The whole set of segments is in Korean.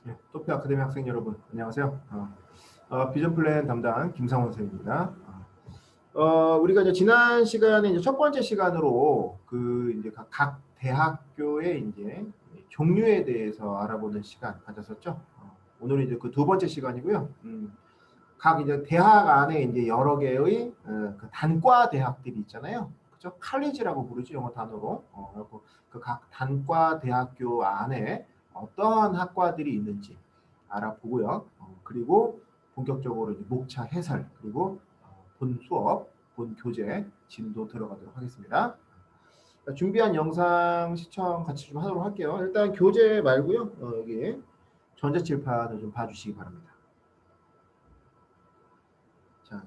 예, 토피 아카데미 학생 여러분, 안녕하세요. 비전 플랜 담당 김상원 선생님입니다. 우리가 이제 지난 시간에 이제 첫 번째 시간으로 그 이제 각 대학교의 이제 종류에 대해서 알아보는 시간 가졌었죠. 오늘은 이제 그 두 번째 시간이고요. 각 이제 대학 안에 이제 여러 개의 그 단과 대학들이 있잖아요. 그죠? 칼리지라고 부르죠, 영어 단어로. 그리고 그 각 단과 대학교 안에 어떠한 학과들이 있는지 알아보고요. 그리고 본격적으로 이제 목차 해설 그리고 본 수업, 본 교재 진도 들어가도록 하겠습니다. 준비한 영상 시청 같이 좀 하도록 할게요. 일단 교재 말고요. 여기 전자칠판을 좀 봐주시기 바랍니다. 자,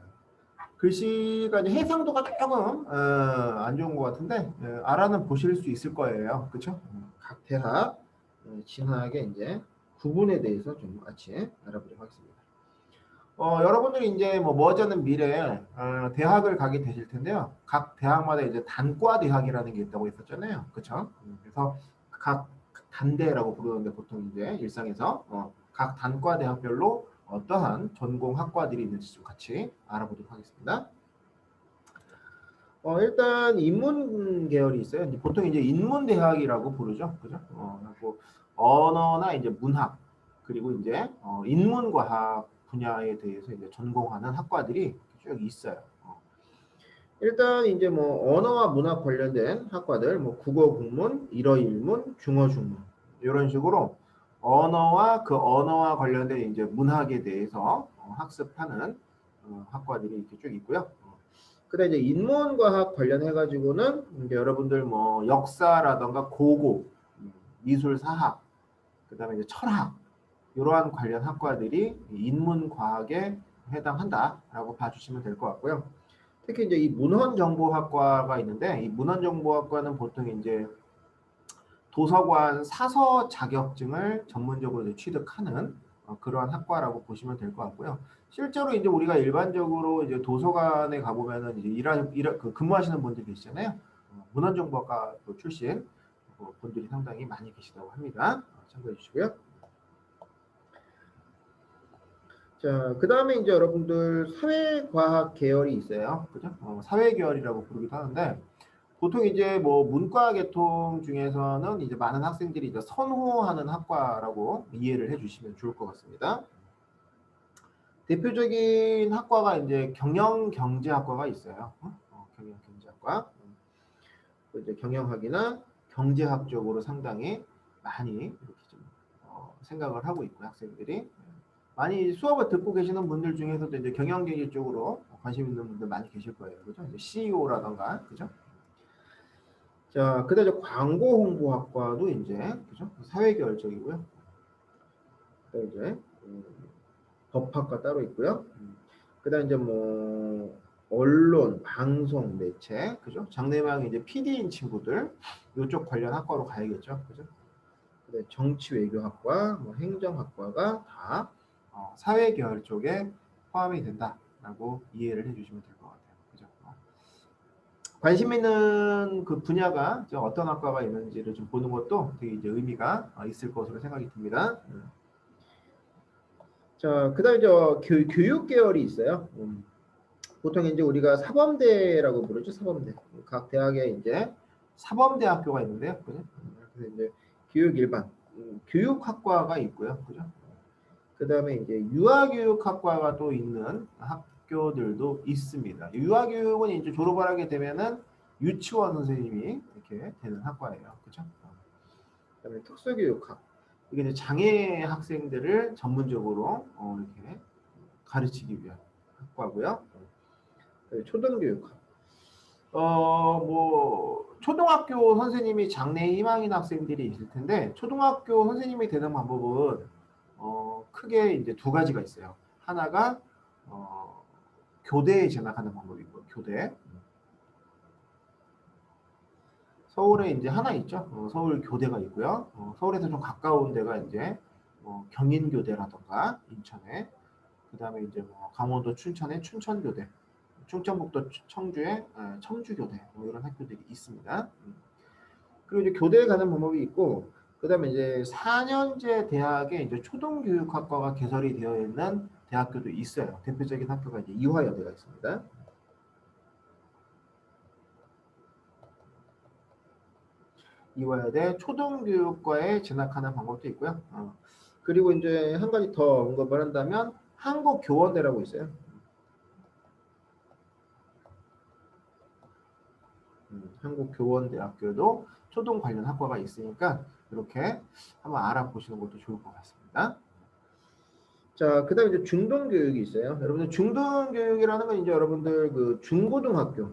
글씨가 이제 해상도가 조금 안 좋은 것 같은데 알아는 보실 수 있을 거예요. 그렇죠? 각 대학 진학의 이제 구분에 대해서 좀 같이 알아보도록 하겠습니다. 여러분들이 이제 뭐 머지않은 미래에 대학을 가게 되실 텐데요. 각 대학마다 이제 단과 대학이라는 게 있다고 했었잖아요. 그렇죠? 그래서 각 단대라고 부르는데 보통 이제 일상에서 각 단과 대학별로 어떠한 전공 학과들이 있는지 좀 같이 알아보도록 하겠습니다. 일단 인문 계열이 있어요. 보통 이제 인문대학이라고 부르죠. 그죠? 그리고 언어나 이제 문학 그리고 이제 인문과학 분야에 대해서 이제 전공하는 학과들이 쭉 있어요. 일단 이제 뭐 언어와 문학 관련된 학과들, 뭐 국어 국문, 일어 일문, 중어 중문 이런 식으로 언어와 그 언어와 관련된 이제 문학에 대해서 학습하는 학과들이 이렇게 쭉 있고요. 그다음 이제 인문과학 관련해 가지고는 이제 여러분들 뭐 역사라던가 고고, 미술사학, 그다음에 이제 철학 이러한 관련 학과들이 인문과학에 해당한다라고 봐주시면 될 것 같고요. 특히 이제 이 문헌정보학과가 있는데 이 문헌정보학과는 보통 이제 도서관 사서 자격증을 전문적으로 취득하는 그러한 학과라고 보시면 될 것 같고요. 실제로 이제 우리가 일반적으로 이제 도서관에 가보면은 이제 근무하시는 분들이 계시잖아요. 문헌정보학과 출신 분들이 상당히 많이 계시다고 합니다. 참고해 주시고요. 자, 그 다음에 이제 여러분들 사회과학 계열이 있어요. 그죠? 사회계열이라고 부르기도 하는데, 보통 이제 뭐 문과 계통 중에서는 이제 많은 학생들이 이제 선호하는 학과라고 이해를 해주시면 좋을 것 같습니다. 대표적인 학과가 이제 경영경제학과가 있어요. 경영경제학과. 이제 경영학이나 경제학 쪽으로 상당히 많이 이렇게 좀 생각을 하고 있고 학생들이 많이 수업을 듣고 계시는 분들 중에서도 이제 경영경제 쪽으로 관심 있는 분들 많이 계실 거예요. 그죠? 이제 CEO라던가, 그죠? 자, 그다음에 광고 홍보학과도 이제, 그죠? 사회계열 쪽이고요. 이제, 법학과 따로 있고요. 그다음 이제 뭐, 언론, 방송, 매체, 그죠? 장래망 이제 PD인 친구들, 이쪽 관련 학과로 가야겠죠. 그죠? 그다음에 정치 외교학과, 뭐 행정학과가 다 사회계열 쪽에 포함이 된다라고 이해를 해주시면 될 것 같아요. 그죠? 관심 있는 그 분야가 어떤 학과가 있는지를 좀 보는 것도 되게 이제 의미가 있을 것으로 생각이 듭니다. 자, 그다음에 교육 계열이 있어요. 보통 이제 우리가 사범대라고 부르죠. 사범대. 각 대학에 이제 사범대학교가 있는데요. 그죠? 그래서 이제 교육 일반, 교육학과가 있고요. 그죠? 그다음에 이제 유아교육학과가 또 있는 학교들도 있습니다. 유아교육은 이제 졸업을 하게 되면은 유치원 선생님이 이렇게 되는 학과예요. 그죠? 그다음에 특수교육학. 이게 이제 장애 학생들을 전문적으로 이렇게 가르치기 위한 학과고요. 초등교육학. 뭐 초등학교 선생님이 장래 희망인 학생들이 있을 텐데 초등학교 선생님이 되는 방법은 크게 이제 두 가지가 있어요. 하나가 교대에 진학하는 방법이고 교대. 서울에 이제 하나 있죠. 서울 교대가 있고요. 서울에서 좀 가까운 데가 이제 경인교대라던가 인천에 그다음에 이제 뭐 강원도 춘천에 춘천교대, 충청북도 청주에 청주교대 뭐 이런 학교들이 있습니다. 그리고 이제 교대에 가는 방법이 있고 그다음에 이제 4년제 대학에 이제 초등교육학과가 개설이 되어 있는 대학교도 있어요. 대표적인 학교가 이제 이화여대가 있습니다. 이화여대 초등교육과에 진학하는 방법도 있고요. 그리고 이제 한 가지 더 언급을 한다면 한국교원대라고 있어요. 한국교원대학교도 초등 관련 학과가 있으니까 이렇게 한번 알아보시는 것도 좋을 것 같습니다. 자, 그다음에 이제 중등교육이 있어요. 여러분들 중등교육이라는 건 이제 여러분들 그 중고등학교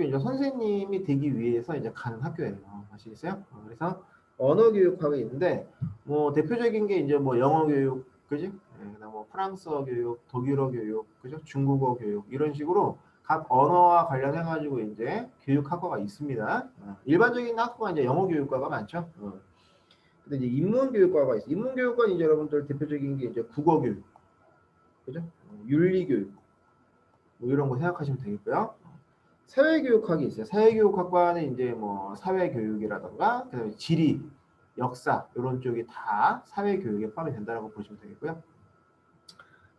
이제 선생님이 되기 위해서 이제 가는 학교예요. 아시겠어요? 그래서 언어 교육학이 있는데 뭐 대표적인 게 이제 뭐 영어 교육, 그지? 그다음 뭐 프랑스어 교육, 독일어 교육, 그죠? 중국어 교육 이런 식으로 각 언어와 관련해 가지고 이제 교육 학과가 있습니다. 일반적인 학과가 이제 영어 교육과가 많죠. 근데 이제 인문 교육과가 있어요. 인문 교육과는 이제 여러분들 대표적인 게 이제 국어 교육, 그죠? 윤리 교육 뭐 이런 거 생각하시면 되겠고요. 사회교육학이 있어요. 사회교육학과는 이제 뭐 사회교육이라던가 그다음에 지리, 역사 이런 쪽이 다 사회교육에 포함이 된다고 보시면 되겠고요.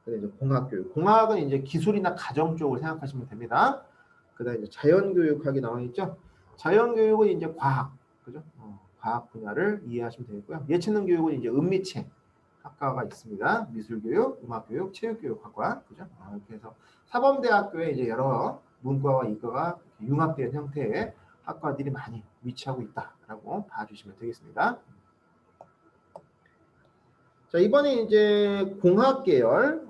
그다음에 이제 공학교육. 공학은 이제 기술이나 가정 쪽을 생각하시면 됩니다. 그다음에 이제 자연교육학이 나와 있죠. 자연교육은 이제 과학, 그죠? 과학 분야를 이해하시면 되겠고요. 예체능 교육은 이제 은미체 학과가 있습니다. 미술교육, 음악교육, 체육교육학과, 그죠? 이렇게 해서 사범대학교에 이제 여러 문과와 이과가 융합된 형태의 학과들이 많이 위치하고 있다라고 봐주시면 되겠습니다. 자, 이번에 이제 공학 계열,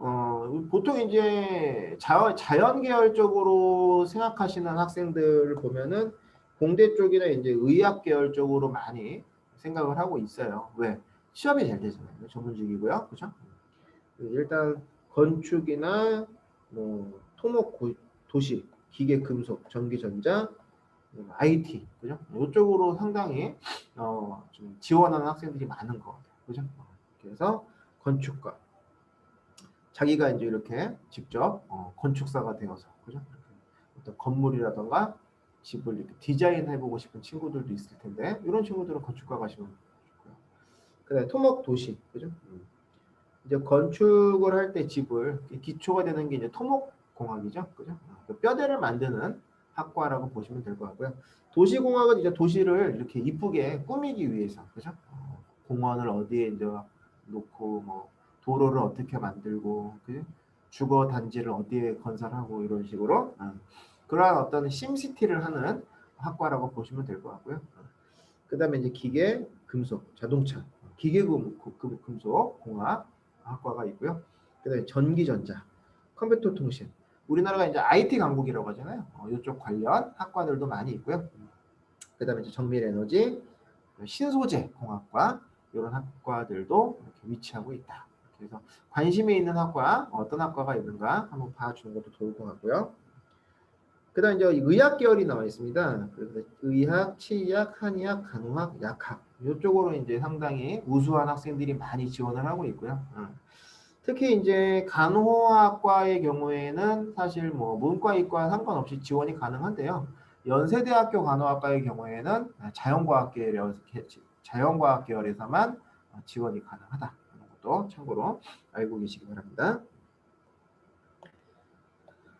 보통 이제 자연 계열 쪽으로 생각하시는 학생들을 보면은 공대 쪽이나 이제 의학 계열 쪽으로 많이 생각을 하고 있어요. 왜? 시험이 잘 되잖아요. 전문직이고요. 그죠? 일단 건축이나 뭐 토목 도시, 기계 금속, 전기 전자, IT, 그죠? 이쪽으로 상당히 좀 지원하는 학생들이 많은 것 같아요. 그죠? 그래서 건축가 자기가 이제 이렇게 직접 건축사가 되어서 그죠? 어떤 건물이라던가 집을 이렇게 디자인해보고 싶은 친구들도 있을 텐데 이런 친구들은 건축가 가시면 좋고요. 그다음에 토목 도시, 그죠? 이제 건축을 할 때 집을 기초가 되는 게 이제 토목공학이죠, 그죠? 그 뼈대를 만드는 학과라고 보시면 될 것 같고요. 도시공학은 이제 도시를 이렇게 이쁘게 꾸미기 위해서, 그죠? 공원을 어디에 이제 놓고 뭐 도로를 어떻게 만들고, 그죠? 주거 단지를 어디에 건설하고 이런 식으로 그러한 어떤 심시티를 하는 학과라고 보시면 될 것 같고요. 그다음에 이제 기계, 금속, 자동차, 기계 금속 공학 학과가 있고요. 그다음에 전기전자, 컴퓨터 통신. 우리나라가 이제 IT 강국이라고 하잖아요. 이쪽 관련 학과들도 많이 있고요. 그다음에 이제 정밀에너지, 신소재 공학과 이런 학과들도 이렇게 위치하고 있다. 그래서 관심이 있는 학과 어떤 학과가 있는가 한번 봐주는 것도 좋을 것 같고요. 그다음 이제 의학 계열이 나와 있습니다. 그래서 의학, 치의학, 한의학, 간호학, 약학 이쪽으로 이제 상당히 우수한 학생들이 많이 지원을 하고 있고요. 특히 이제 간호학과의 경우에는 사실 뭐 문과, 이과 상관없이 지원이 가능한데요. 연세대학교 간호학과의 경우에는 자연과학 계열에서만 지원이 가능하다. 이런 것도 참고로 알고 계시기 바랍니다.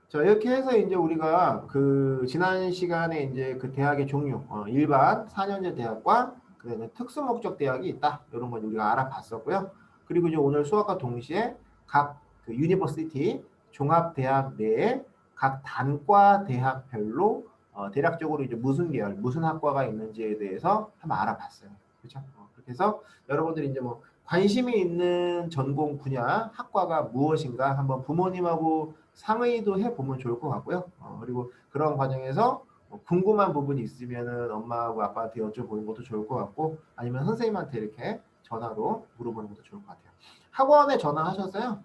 자, 이렇게 해서 이제 우리가 그 지난 시간에 이제 그 대학의 종류, 일반 4년제 대학과 그다음에 특수목적 대학이 있다. 이런 걸 우리가 알아봤었고요. 그리고 이제 오늘 수업과 동시에 각 그 유니버시티 종합대학 내에 각 단과 대학별로 대략적으로 이제 무슨 계열, 무슨 학과가 있는지에 대해서 한번 알아봤어요. 그렇죠? 그렇게 해서 여러분들이 이제 뭐 관심이 있는 전공 분야 학과가 무엇인가 한번 부모님하고 상의도 해보면 좋을 것 같고요. 그리고 그런 과정에서 궁금한 부분이 있으면은 엄마하고 아빠한테 여쭤보는 것도 좋을 것 같고 아니면 선생님한테 이렇게 전화로 물어보는 것도 좋을 것 같아요. 학원에 전화하셨어요?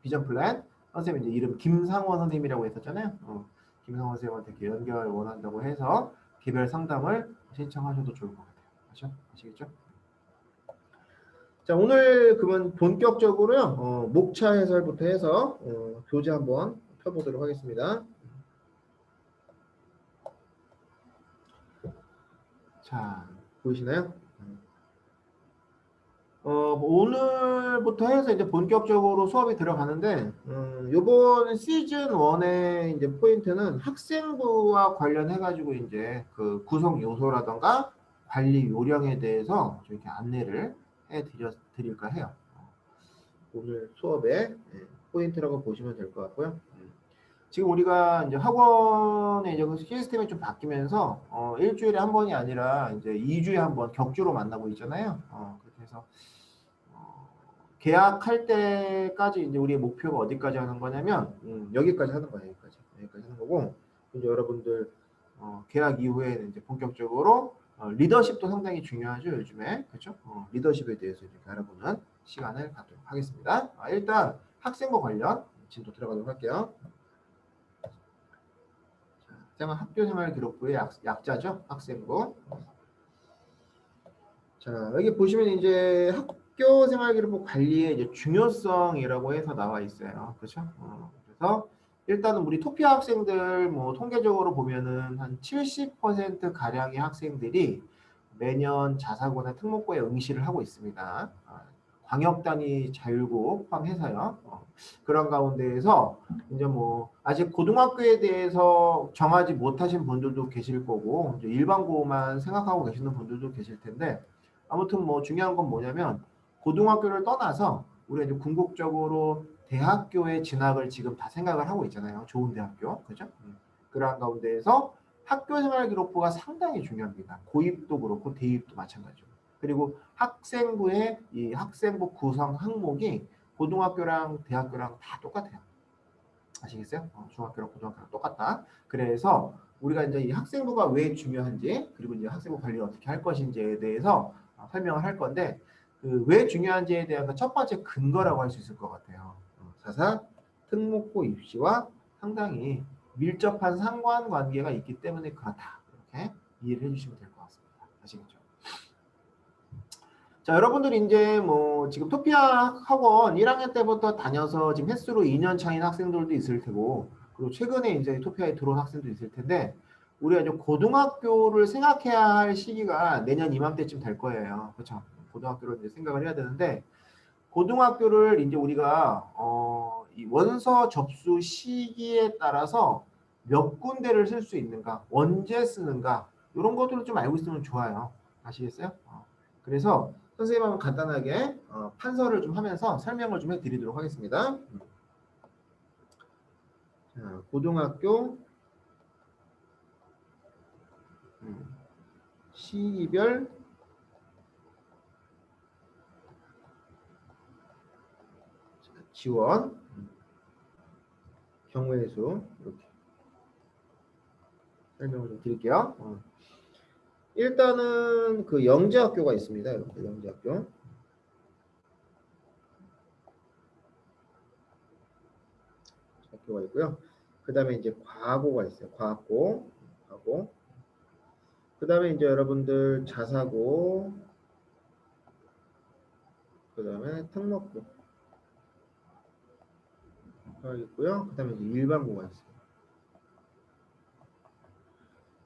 비전 플랜 선생님 이제 이름 김상원 선생님이라고 했었잖아요. 김상원 선생님한테 이렇게 연결 원한다고 해서 개별 상담을 신청하셔도 좋을 것 같아요. 아시겠죠? 자, 오늘 그러면 본격적으로요. 목차 해설부터 해서 교재 한번 펴보도록 하겠습니다. 자, 보이시나요? 오늘부터 해서 이제 본격적으로 수업이 들어가는데, 요번 시즌 1의 이제 포인트는 학생부와 관련해가지고 이제 그 구성 요소라던가 관리 요령에 대해서 좀 이렇게 안내를 드릴까 해요. 오늘 수업의 포인트라고 보시면 될 것 같고요. 지금 우리가 이제 학원의 이제 그 시스템이 좀 바뀌면서 일주일에 한 번이 아니라 이제 2주에 한 번 격주로 만나고 있잖아요. 그렇게 해서 계약할 때까지 이제 우리의 목표가 어디까지 하는 거냐면 여기까지 하는 거예요. 여기까지 하는 거고 이제 여러분들 계약 이후에는 이제 본격적으로 리더십도 상당히 중요하죠. 요즘에 그렇죠? 리더십에 대해서 이렇게 알아보는 시간을 갖도록 하겠습니다. 일단 학생부 관련 진도 들어가도록 할게요. 학교생활기록부의 약자죠. 학생부. 자, 여기 보시면 이제 학교생활기록부 관리의 이제 중요성이라고 해서 나와 있어요. 그렇죠? 그래서 일단은 우리 토피아 학생들 뭐 통계적으로 보면은 한 70% 가량의 학생들이 매년 자사고나 특목고에 응시를 하고 있습니다. 광역단위 자율고 포함해서요. 그런 가운데에서 이제 뭐 아직 고등학교에 대해서 정하지 못하신 분들도 계실 거고 이제 일반고만 생각하고 계시는 분들도 계실 텐데 아무튼 뭐 중요한 건 뭐냐면 고등학교를 떠나서 우리가 이제 궁극적으로 대학교에 진학을 지금 다 생각을 하고 있잖아요. 좋은 대학교, 그죠? 그러한 가운데에서 학교생활기록부가 상당히 중요합니다. 고입도 그렇고 대입도 마찬가지고. 그리고 학생부의 이 학생부 구성 항목이 고등학교랑 대학교랑 다 똑같아요. 아시겠어요? 중학교랑 고등학교랑 똑같다. 그래서 우리가 이제 이 학생부가 왜 중요한지 그리고 이제 학생부 관리를 어떻게 할 것인지에 대해서 설명을 할 건데 그 왜 중요한지에 대한 그 첫 번째 근거라고 할 수 있을 것 같아요. 자사 특목고 입시와 상당히 밀접한 상관관계가 있기 때문에 그렇다. 이렇게 이해를 해주시면 될 것 같습니다. 아시겠죠? 자, 여러분들 이제 뭐 지금 토피아 학원 1학년 때부터 다녀서 지금 횟수로 2년 차인 학생들도 있을 테고 그리고 최근에 이제 토피아에 들어온 학생도 있을 텐데 우리가 이제 고등학교를 생각해야 할 시기가 내년 이맘때쯤 될 거예요. 그렇죠? 고등학교를 이제 생각을 해야 되는데 고등학교를 이제 우리가 이 원서 접수 시기에 따라서 몇 군데를 쓸 수 있는가, 언제 쓰는가 이런 것들을 좀 알고 있으면 좋아요. 아시겠어요? 그래서 선생님 한번 간단하게 판서를 좀 하면서 설명을 좀 해드리도록 하겠습니다. 자, 고등학교 시기별 지원 경우의 수 이렇게 설명을 좀 드릴게요. 일단은 그 영재학교가 있습니다. 이렇게 영재학교. 학교가 있고요. 그 다음에 이제 과고가 있어요. 과고. 그 다음에 이제 여러분들 자사고. 그 다음에 특목고가 있고요. 그 다음에 이제 일반고가 있어요.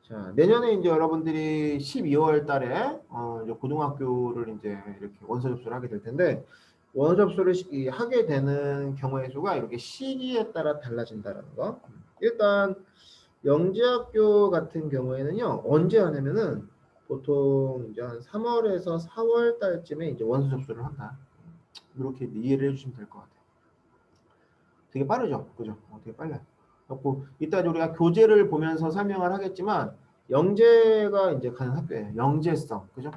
자, 내년에 이제 여러분들이 12월 달에 이제 고등학교를 이제 이렇게 원서 접수를 하게 될 텐데 원서 접수를 하게 되는 경우의 수가 이렇게 시기에 따라 달라진다는 거. 일단 영재학교 같은 경우에는요 언제 하냐면은 보통 이제 한 3월에서 4월 달쯤에 이제 원서 접수를 한다. 이렇게 이해를 해주시면 될 것 같아요. 되게 빠르죠, 그죠? 되게 빨라요. 그래서 이따 우리가 교재를 보면서 설명을 하겠지만 영재가 이제 가는 학교예요. 영재성, 그죠?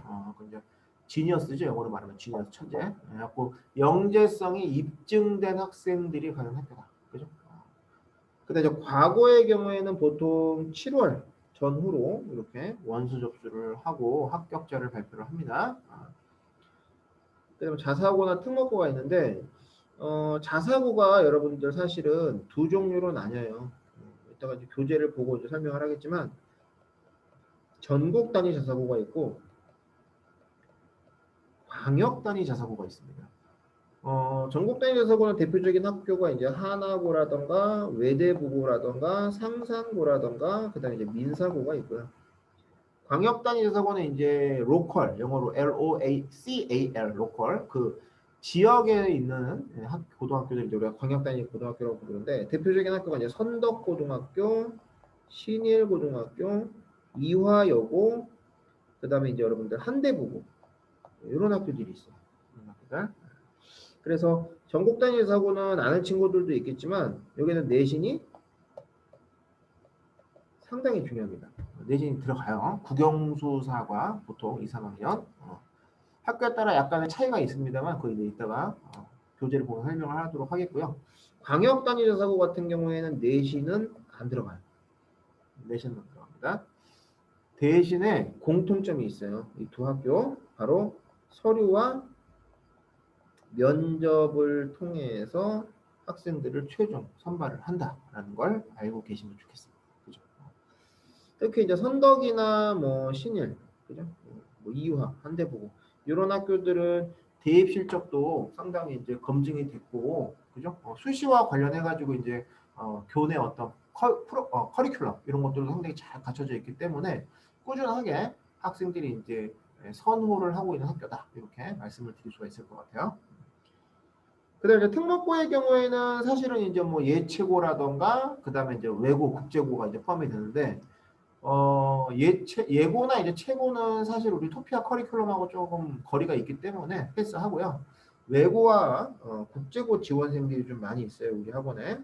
이제 지니어스죠, 영어로 말하면 지니어스 천재. 그래갖고 영재성이 입증된 학생들이 가는 학교다, 그죠? 근데 이제 과거의 경우에는 보통 7월 전후로 이렇게 원서 접수를 하고 합격자를 발표를 합니다. 그다음에 자사고나 특목고가 있는데 자사고가 여러분들 사실은 두 종류로 나뉘어요. 이따가 이제 교재를 보고 이제 설명을 하겠지만 전국 단위 자사고가 있고 광역 단위 자사고가 있습니다. 전국 단위 자사고는 대표적인 학교가 이제 하나고라던가 외대부고라던가 상산고라던가 그다음에 이제 민사고가 있고요. 광역단위자사고는 이제 로컬, 영어로 LOACAL, 로컬, 그 지역에 있는 고등학교들 이제 우리가 광역단위 고등학교라고 부르는데 대표적인 학교가 이제 선덕고등학교, 신일고등학교, 이화여고, 그다음에 이제 여러분들 한대부고 이런 학교들이 있어요. 이런 학교들. 그래서 전국단위 사고는 아는 친구들도 있겠지만 여기는 내신이 상당히 중요합니다. 내신이 들어가요. 국영수사과 보통 2, 3학년. 학교에 따라 약간의 차이가 있습니다만 그거 이제 이따가 교재를 보면 설명을 하도록 하겠고요. 광역단위자 사고 같은 경우에는 내신은 안 들어가요. 내신은 안 들어갑니다. 대신에 공통점이 있어요. 이 두 학교 바로 서류와 면접을 통해서 학생들을 최종 선발을 한다라는 걸 알고 계시면 좋겠습니다. 그죠? 특히 이제 선덕이나 뭐 신일, 그죠? 뭐 이화, 한대보고 이런 학교들은 대입 실적도 상당히 이제 검증이 됐고, 그죠? 수시와 관련해 가지고 이제 교내 어떤 커리큘럼 이런 것들도 상당히 잘 갖춰져 있기 때문에 꾸준하게 학생들이 이제 선호를 하고 있는 학교다 이렇게 말씀을 드릴 수가 있을 것 같아요. 그다음에 특목고의 경우에는 사실은 이제 뭐 예체고라던가 그다음에 이제 외고, 국제고가 이제 포함이 되는데 예고나 이제 체고는 사실 우리 토피아 커리큘럼하고 조금 거리가 있기 때문에 패스하고요. 외고와 국제고 지원생들이 좀 많이 있어요, 우리 학원에.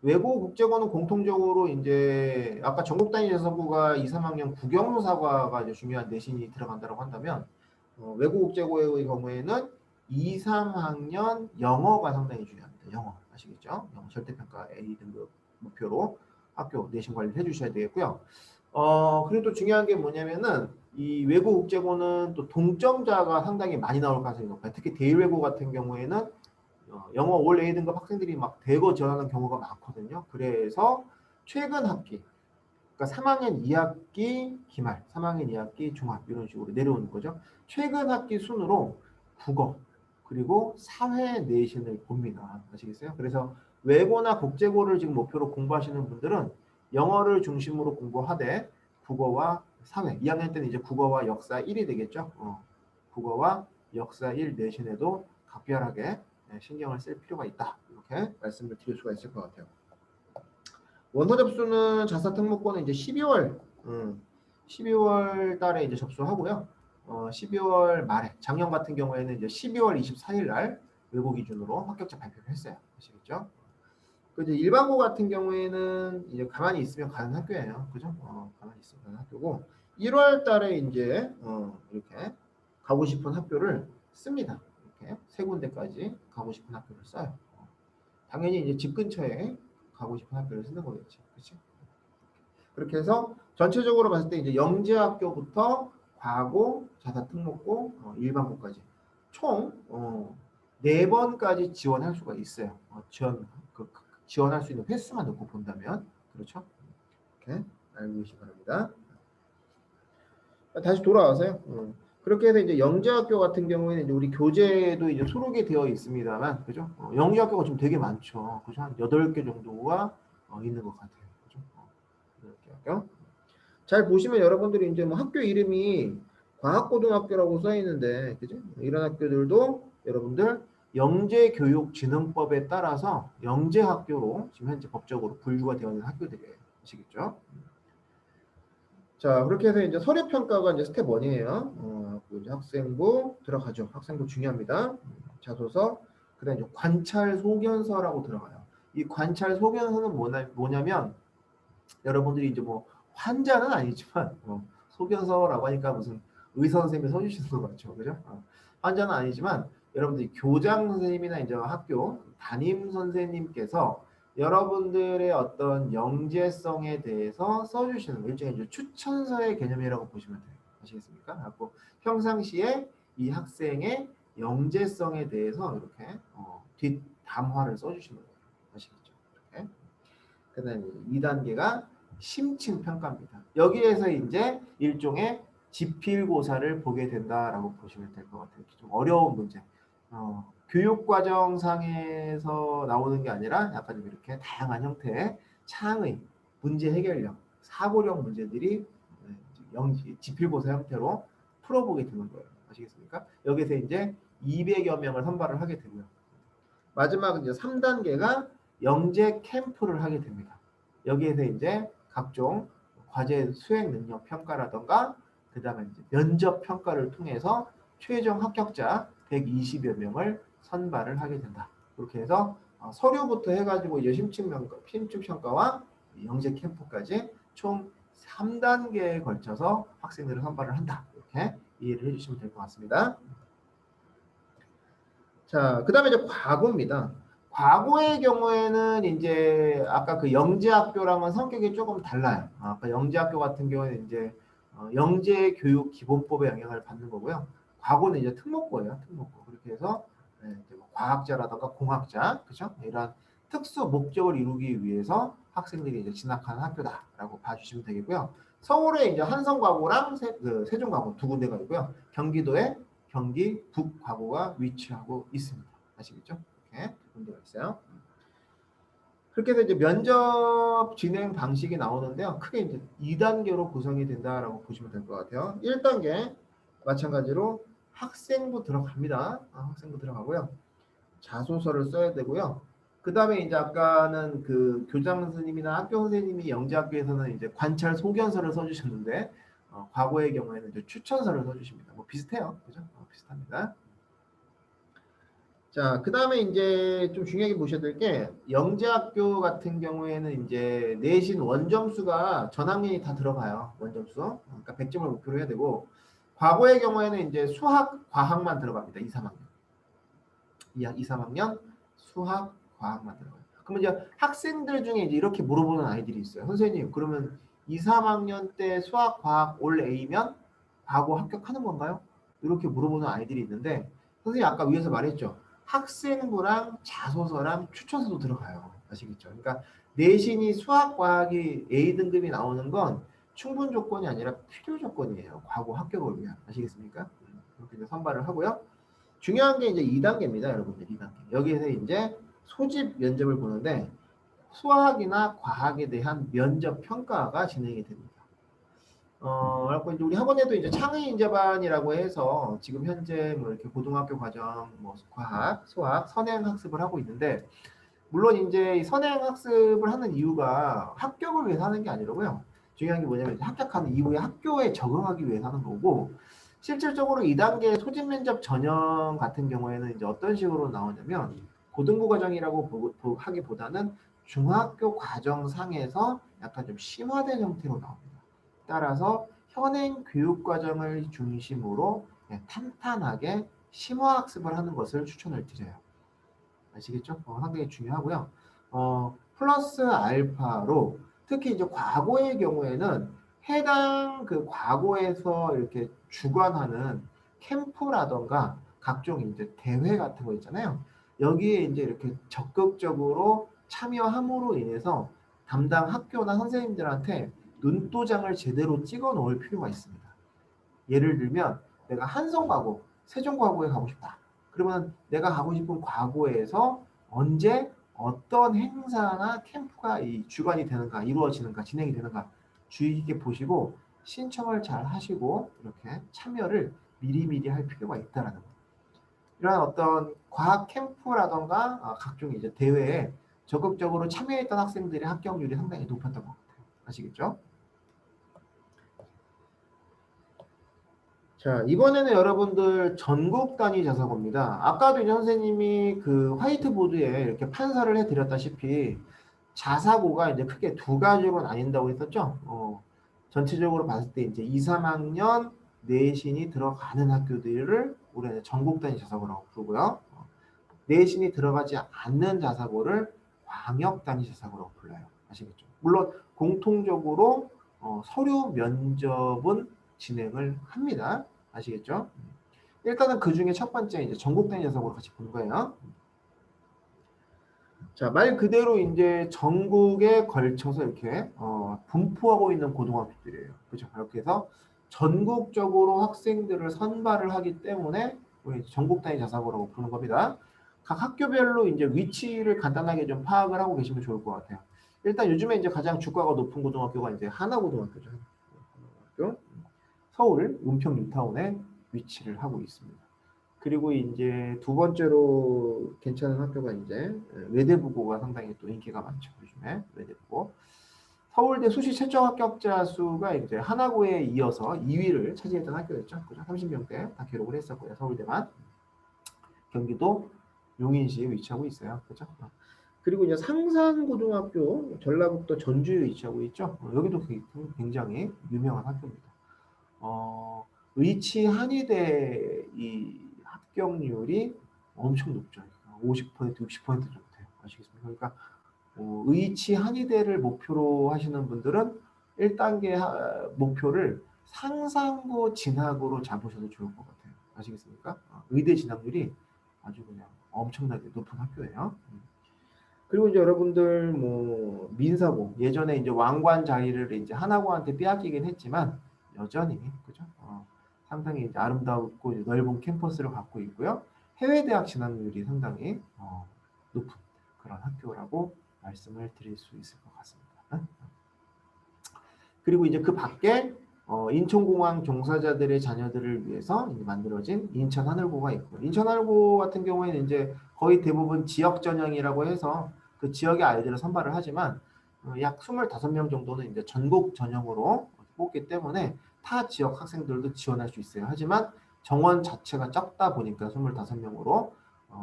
외고, 국제고는 공통적으로 이제 아까 전국단위자사고가 2, 3학년 국영수사과가 이제 중요한 내신이 들어간다고 한다면 외고, 국제고의 경우에는 2, 3학년 영어가 상당히 중요합니다. 영어 아시겠죠? 영어 절대평가 A 등급 목표로 학교 내신 관리를 해주셔야 되겠고요. 그리고 또 중요한 게 뭐냐면은 이 외고 국제고는 또 동점자가 상당히 많이 나올 가능성이 높아요. 특히 대외고 같은 경우에는 영어 올 A 등급 학생들이 막 대거 지원하는 경우가 많거든요. 그래서 최근 학기, 그러니까 3학년 2학기 기말, 3학년 2학기 중합 이런 식으로 내려오는 거죠. 최근 학기 순으로 국어 그리고 사회 내신을 봅니다. 아시겠어요? 그래서 외고나 국제고를 지금 목표로 공부하시는 분들은 영어를 중심으로 공부하되 국어와 사회, 2학년 때는 이제 국어와 역사 1이 되겠죠. 국어와 역사 1 내신에도 각별하게 신경을 쓸 필요가 있다. 이렇게 말씀을 드릴 수가 있을 것 같아요. 원서 접수는 자사 특목고는 이제 12월 달에 이제 접수하고요. 12월 말에 작년 같은 경우에는 이제 12월 24일 날 외고 기준으로 합격자 발표를 했어요. 아시겠죠? 그 이제 일반고 같은 경우에는 이제 가만히 있으면 가는 학교예요. 그죠? 가만히 있으면 가는 학교고 1월 달에 이제 이렇게 가고 싶은 학교를 씁니다. 이렇게 세 군데까지 가고 싶은 학교를 써요. 당연히 이제 집 근처에 가고 싶은 학교를 쓰는 거겠죠. 그렇죠? 그렇게 해서 전체적으로 봤을 때 이제 영재학교부터 과고, 자사 특목고, 일반고까지 총 4번까지 지원할 수가 있어요. 지원할 수 있는 횟수만 놓고 본다면 그렇죠? 이렇게 알고 계시기 바랍니다. 다시 돌아와서요. 그렇게 해서 이제 영재학교 같은 경우에는 이제 우리 교재도 이제 수록이 되어 있습니다만, 그죠? 영재학교가 좀 되게 많죠. 그죠? 한 8개 정도가 있는 것 같아요. 그죠? 8개 학교. 잘 보시면 여러분들이 이제 뭐 학교 이름이 과학고등학교라고 써 있는데, 그죠? 이런 학교들도 여러분들 영재교육진흥법에 따라서 영재학교로 지금 현재 법적으로 분류가 되어 있는 학교들이에요. 아시겠죠? 자, 그렇게 해서 이제 서류 평가가 이제 스텝 1이에요. 이제 학생부 들어가죠. 학생부 중요합니다. 자소서, 그다음에 이제 관찰 소견서라고 들어가요. 이 관찰 소견서는 뭐냐면 여러분들이 이제 뭐 환자는 아니지만 소견서라고 하니까 무슨 의사 선생님이 써주시는 것 같죠, 그죠? 환자는 아니지만 여러분들이 교장 선생님이나 이제 학교 담임 선생님께서 여러분들의 어떤 영재성에 대해서 써주시는 일종의 이제 추천서의 개념이라고 보시면 돼요. 아시겠습니까? 그래서 평상시에 이 학생의 영재성에 대해서 이렇게 뒷담화를 써주시는 거예요. 아시겠죠? 이렇게. 그다음에 2단계가 심층 평가입니다. 여기에서 이제 일종의 지필고사를 보게 된다라고 보시면 될 것 같아요. 좀 어려운 문제. 교육과정상에서 나오는 게 아니라 약간 이렇게 다양한 형태의 창의, 문제 해결력, 사고력 문제들이 지필고사 형태로 풀어보게 되는 거예요. 아시겠습니까? 여기서 이제 200여 명을 선발을 하게 되고요. 마지막 이제 3단계가 영재 캠프를 하게 됩니다. 여기에서 이제 각종 과제 수행 능력 평가라던가 그다음에 이제 면접 평가를 통해서 최종 합격자 120여 명을 선발을 하게 된다. 그렇게 해서 서류부터 해가지고 이제 심층 평가와 영재 캠프까지 총 3단계에 걸쳐서 학생들을 선발을 한다. 이렇게 이해를 해주시면 될 것 같습니다. 자, 그 다음에 이제 과거입니다. 과거의 경우에는 이제 아까 그 영재학교랑은 성격이 조금 달라요. 아까 영재학교 같은 경우는 이제 영재교육 기본법의 영향을 받는 거고요. 과거는 이제 특목고예요, 특목고. 그렇게 해서 이제 뭐 과학자라든가 공학자, 그죠? 이런 특수 목적을 이루기 위해서 학생들이 이제 진학하는 학교다라고 봐주시면 되겠고요. 서울에 이제 한성과고랑 세종과고 두 군데가 있고요. 경기도에 경기 북과고가 위치하고 있습니다. 아시겠죠? 이렇게 두 군데가 있어요. 그렇게 해서 이제 면접 진행 방식이 나오는데요. 크게 이제 2단계로 구성이 된다라고 보시면 될 것 같아요. 1단계 마찬가지로 학생부 들어갑니다. 학생부 들어가고요. 자소서를 써야 되고요. 그 다음에 이제 아까는 그 교장 선생님이나 학교 선생님이 영재학교에서는 이제 관찰 소견서를 써주셨는데 과거의 경우에는 이제 추천서를 써주십니다. 뭐 비슷해요, 그죠? 비슷합니다. 자, 그 다음에 이제 좀 중요하게 보셔야 될 게 영재학교 같은 경우에는 이제 내신 원점수가 전 학년이 다 들어가요. 원점수. 그러니까 100점을 목표로 해야 되고 과거의 경우에는 이제 수학, 과학만 들어갑니다. 2, 3학년. 2, 3학년 수학, 과학만 들어가요. 그러면 이제 학생들 중에 이제 이렇게 물어보는 아이들이 있어요. 선생님, 그러면 2, 3학년 때 수학, 과학 올 A면 과거 합격하는 건가요? 이렇게 물어보는 아이들이 있는데 선생님 아까 위에서 말했죠. 학생부랑 자소서랑 추천서도 들어가요. 아시겠죠? 그러니까 내신이 수학, 과학이 A등급이 나오는 건 충분 조건이 아니라 필요 조건이에요. 과거 합격을 위한. 아시겠습니까? 그렇게 이제 선발을 하고요. 중요한 게 이제 2단계입니다, 여러분들. 2단계. 여기에서 이제 소집 면접을 보는데 수학이나 과학에 대한 면접 평가가 진행이 됩니다. 그리고 이제 우리 학원에도 이제 창의 인재반이라고 해서 지금 현재 뭐 이렇게 고등학교 과정, 뭐 과학, 수학, 선행 학습을 하고 있는데 물론 이제 선행 학습을 하는 이유가 합격을 위해서 하는 게 아니라고요. 중요한 게 뭐냐면 합격한 이후에 학교에 적응하기 위해서 하는 거고 실질적으로 2단계 소집 면접 전형 같은 경우에는 이제 어떤 식으로 나오냐면 고등부 과정이라고 하기보다는 중학교 과정상에서 약간 좀 심화된 형태로 나옵니다. 따라서 현행 교육 과정을 중심으로 탄탄하게 심화학습을 하는 것을 추천을 드려요. 아시겠죠? 상당히 중요하고요. 플러스 알파로 특히 이제 과거의 경우에는 해당 그 과거에서 이렇게 주관하는 캠프라던가 각종 이제 대회 같은 거 있잖아요. 여기에 이제 이렇게 적극적으로 참여함으로 인해서 담당 학교나 선생님들한테 눈도장을 제대로 찍어 놓을 필요가 있습니다. 예를 들면 내가 한성과고, 세종과고에 가고 싶다. 그러면 내가 가고 싶은 과거에서 언제 어떤 행사나 캠프가 주관이 되는가, 이루어지는가, 진행이 되는가 주의 깊게 보시고 신청을 잘 하시고 이렇게 참여를 미리미리 할 필요가 있다라는 거. 이런 어떤 과학 캠프라던가 각종 이제 대회에 적극적으로 참여했던 학생들의 합격률이 상당히 높았던 것 같아요. 아시겠죠? 자, 이번에는 여러분들 전국 단위 자사고입니다. 아까도 이제 선생님이 그 화이트보드에 이렇게 판사를 해드렸다시피 자사고가 이제 크게 두 가지로 나뉜다고 했었죠. 전체적으로 봤을 때 이제 2, 3학년 내신이 들어가는 학교들을 우리는 전국 단위 자사고라고 부르고요. 내신이 들어가지 않는 자사고를 광역 단위 자사고라고 불러요. 아시겠죠? 물론 공통적으로 서류 면접은 진행을 합니다. 아시겠죠? 일단은 그 중에 첫 번째 이제 전국 단위 자사고로 같이 본 거예요. 자, 말 그대로 이제 전국에 걸쳐서 이렇게 분포하고 있는 고등학교들이에요. 그렇죠? 이렇게 해서 전국적으로 학생들을 선발을 하기 때문에 우리 전국 단위 자사고라고 부르는 겁니다. 각 학교별로 이제 위치를 간단하게 좀 파악을 하고 계시면 좋을 것 같아요. 일단 요즘에 이제 가장 주가가 높은 고등학교가 이제 하나고등학교죠. 고등학교, 서울 은평 뉴타운에 위치를 하고 있습니다. 그리고 이제 두 번째로 괜찮은 학교가 이제 외대부고가 상당히 또 인기가 많죠. 요즘에 외대부고. 서울대 수시 최저 합격자 수가 이제 하나고에 이어서 2위를 차지했던 학교였죠. 그죠? 30명대 다 기록을 했었고요. 서울대만. 경기도 용인시에 위치하고 있어요. 그죠? 그리고 이제 상산고등학교 전라북도 전주에 위치하고 있죠. 여기도 굉장히 유명한 학교입니다. 의치 한의대 이 합격률이 엄청 높죠. 50%, 60% 정도 돼요. 아시겠습니까? 그러니까 의치 한의대를 목표로 하시는 분들은 1단계 목표를 상산고 진학으로 잡으셔도 좋을 것 같아요. 아시겠습니까? 의대 진학률이 아주 그냥 엄청나게 높은 학교예요. 그리고 이제 여러분들 뭐 민사고 예전에 이제 왕관 자리를 이제 하나고한테 빼앗기긴 했지만 여전히 그죠? 상당히 이제 아름답고 넓은 캠퍼스를 갖고 있고요. 해외 대학 진학률이 상당히 높은 그런 학교라고 말씀을 드릴 수 있을 것 같습니다. 그리고 이제 그 밖에 인천공항 종사자들의 자녀들을 위해서 만들어진 인천하늘고가 있고, 인천하늘고 같은 경우에는 이제 거의 대부분 지역 전형이라고 해서 그 지역의 아이들을 선발을 하지만 약 25명 정도는 이제 전국 전형으로 뽑기 때문에 타 지역 학생들도 지원할 수 있어요. 하지만 정원 자체가 적다 보니까 25명으로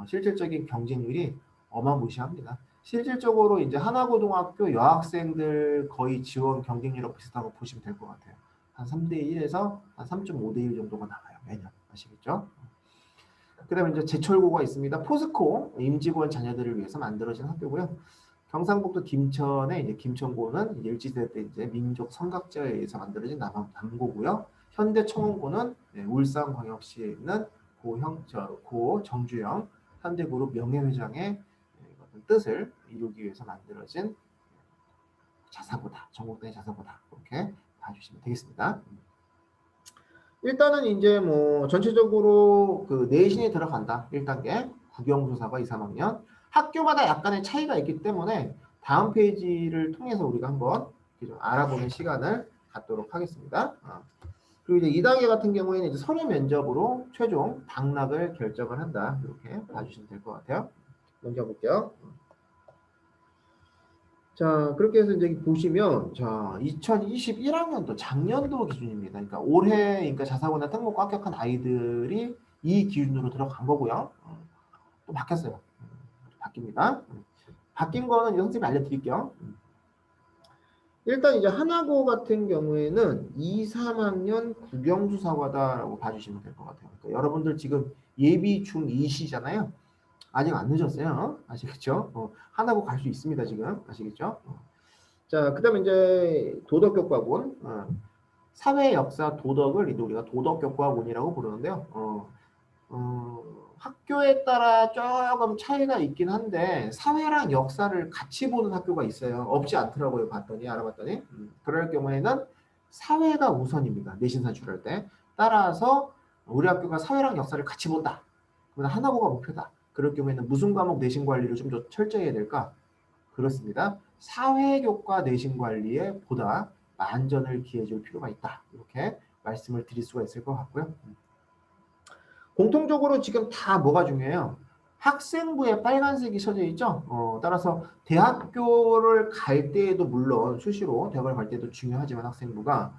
실질적인 경쟁률이 어마무시합니다. 실질적으로 이제 하나고등학교 여학생들 거의 지원 경쟁률하고 비슷하고 보시면 될 것 같아요. 한 3대1에서 한 3.5대1 정도가 나와요. 매년. 아시겠죠? 그 다음에 이제 제철고가 있습니다. 포스코 임직원 자녀들을 위해서 만들어진 학교고요. 경상북도 김천의 이제 김천고는 일제시대 때 이제 민족 선각제에 의해서 만들어진 남고고요. 현대청원고는 울산광역시에 있는 고 정주영 현대그룹 명예회장의 뜻을 이루기 위해서 만들어진 자사고다. 전국단위 자사고다. 이렇게 봐주시면 되겠습니다. 일단은 이제 뭐 전체적으로 그 내신이 들어간다. 1단계 국영수사가 2, 3학년 학교마다 약간의 차이가 있기 때문에 다음 페이지를 통해서 우리가 한번 좀 알아보는 시간을 갖도록 하겠습니다. 그리고 이제 2단계 같은 경우에는 이제 서류 면접으로 최종 당락을 결정을 한다. 이렇게 봐주시면 될 것 같아요. 넘겨볼게요. 자, 그렇게 해서 이제 보시면, 자, 2021학년도 작년도 기준입니다. 그러니까 올해, 그러니까 자사고나 특목고 합격한 아이들이 이 기준으로 들어간 거고요. 또 바뀌었어요. 바뀝니다. 바뀐 거는 이제 선생님이 알려드릴게요. 일단 이제 하나고 같은 경우에는 2, 3학년 국영수사과다라고 봐주시면 될 것 같아요. 그러니까 여러분들 지금 예비 중2시잖아요. 아직 안 늦었어요. 아시겠죠? 하나고 갈 수 있습니다, 지금. 아시겠죠? 자, 그 다음에 이제 도덕교과본. 사회, 역사, 도덕을 우리가 도덕교과본이라고 부르는데요. 학교에 따라 조금 차이가 있긴 한데 사회랑 역사를 같이 보는 학교가 있어요. 없지 않더라고요. 알아봤더니. 그럴 경우에는 사회가 우선입니다. 내신사 줄할 때. 따라서 우리 학교가 사회랑 역사를 같이 본다. 그러면 하나고가 목표다. 그럴 경우에는 무슨 과목 내신 관리를 좀 더 철저히 해야 될까? 그렇습니다. 사회교과 내신 관리에 보다 만전을 기해줄 필요가 있다. 이렇게 말씀을 드릴 수가 있을 것 같고요. 공통적으로 지금 다 뭐가 중요해요? 학생부에 빨간색이 쳐져 있죠? 따라서 대학교를 갈 때에도 물론 수시로 대학을 갈 때도 중요하지만 학생부가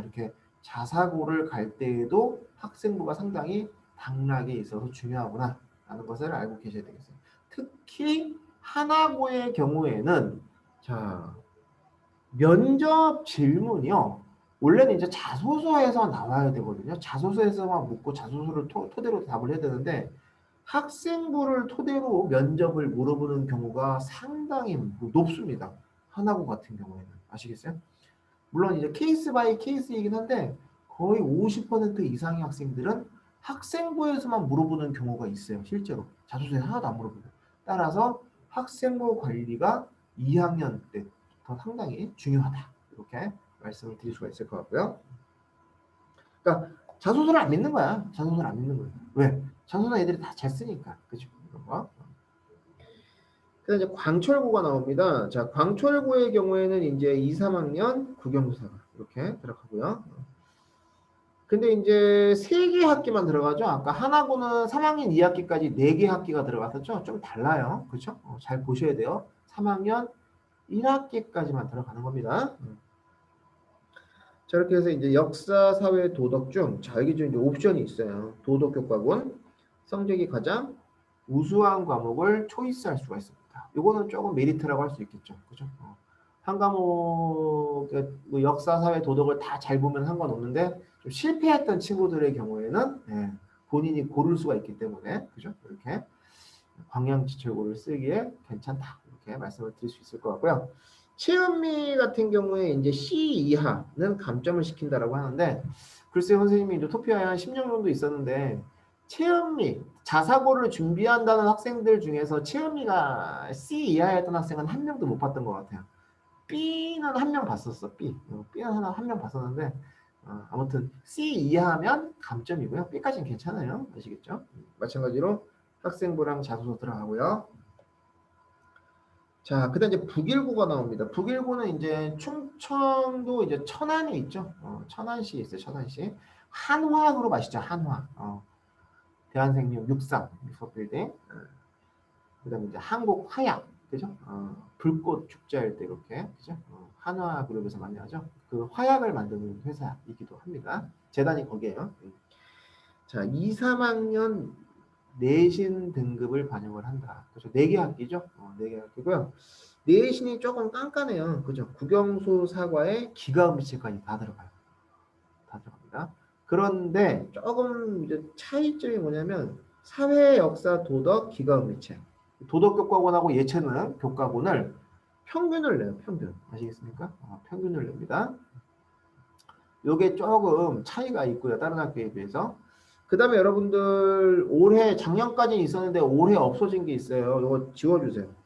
이렇게 자사고를 갈 때에도 학생부가 상당히 당락에 있어서 중요하구나 라는 것을 알고 계셔야 되겠어요. 특히 하나고의 경우에는 자 면접 질문이요. 원래는 이제 자소서에서 나와야 되거든요. 자소서에서만 묻고 자소서를 토대로 답을 해야 되는데 학생부를 토대로 면접을 물어보는 경우가 상당히 높습니다. 하나고 같은 경우에는. 아시겠어요? 물론 이제 케이스 바이 케이스이긴 한데 거의 50% 이상의 학생들은 학생부에서만 물어보는 경우가 있어요. 실제로. 자소서에 하나도 안 물어보고. 따라서 학생부 관리가 2학년 때 더 상당히 중요하다. 이렇게 말씀을 드릴 수가 있을 것 같고요. 그러니까 자소서를 안 믿는 거야. 자소서를 안 믿는 거야. 왜? 자소서 애들이 다 잘 쓰니까. 그렇죠? 이런 거. 그다음 이제 광철고가 나옵니다. 자, 광철고의 경우에는 이제 2, 3학년 국영수사가 이렇게 들어가고요. 근데 이제 3개 학기만 들어가죠. 아까 하나고는 3학년 2학기까지 4개 학기가 들어갔었죠. 좀 달라요. 그렇죠? 잘 보셔야 돼요. 3학년 1학기까지만 들어가는 겁니다. 자, 이렇게 해서 이제 역사, 사회, 도덕 중, 자, 여기 좀 이제 옵션이 있어요. 도덕 교과군, 성적이 가장 우수한 과목을 초이스할 수가 있습니다. 이거는 조금 메리트라고 할 수 있겠죠. 그죠? 한 과목, 뭐 역사, 사회, 도덕을 다 잘 보면 상관없는데, 좀 실패했던 친구들의 경우에는, 예, 본인이 고를 수가 있기 때문에, 그죠? 이렇게 방향지철고를 쓰기에 괜찮다. 이렇게 말씀을 드릴 수 있을 것 같고요. 체험미 같은 경우에 이제 C 이하는 감점을 시킨다라고 하는데, 글쎄 선생님이 이제 토피아에 한 10년 정도 있었는데, 체험미, 자사고를 준비한다는 학생들 중에서 체험미가 C 이하였던 학생은 한 명도 못 봤던 것 같아요. B는 한 명 봤었어. B는 한 명 봤었는데, 아무튼 C 이하면 감점이고요. B까지는 괜찮아요. 아시겠죠? 마찬가지로 학생부랑 자소서 들어가고요. 자, 그다음 이제 북일고가 나옵니다. 북일고는 이제 충청도 이제 천안에 있죠. 천안시에 있어요. 천안시. 한화으로 마시죠. 한화. 대한생명 63 육석빌딩. 그다음에 이제 한국화약, 그죠? 불꽃 축제할 때 이렇게, 그죠? 한화 그룹에서 많이 하죠. 그 화약을 만드는 회사이기도 합니다. 재단이 거기에요. 자, 2, 3학년 내신 등급을 반영을 한다. 그렇죠? 4개 학기죠? 4개 학기고요. 내신이 조금 깐깐해요. 그죠? 국영수 사과에 기가음미체까지 다 들어가요. 다 들어갑니다. 그런데 조금 이제 차이점이 뭐냐면 사회, 역사, 도덕, 기가음미체. 도덕교과곤하고 예체능 교과곤을 평균을 내요. 평균. 아시겠습니까? 평균을 냅니다. 요게 조금 차이가 있고요. 다른 학교에 비해서. 그 다음에 여러분들 올해 작년까지 있었는데 올해 없어진 게 있어요. 이거 지워주세요.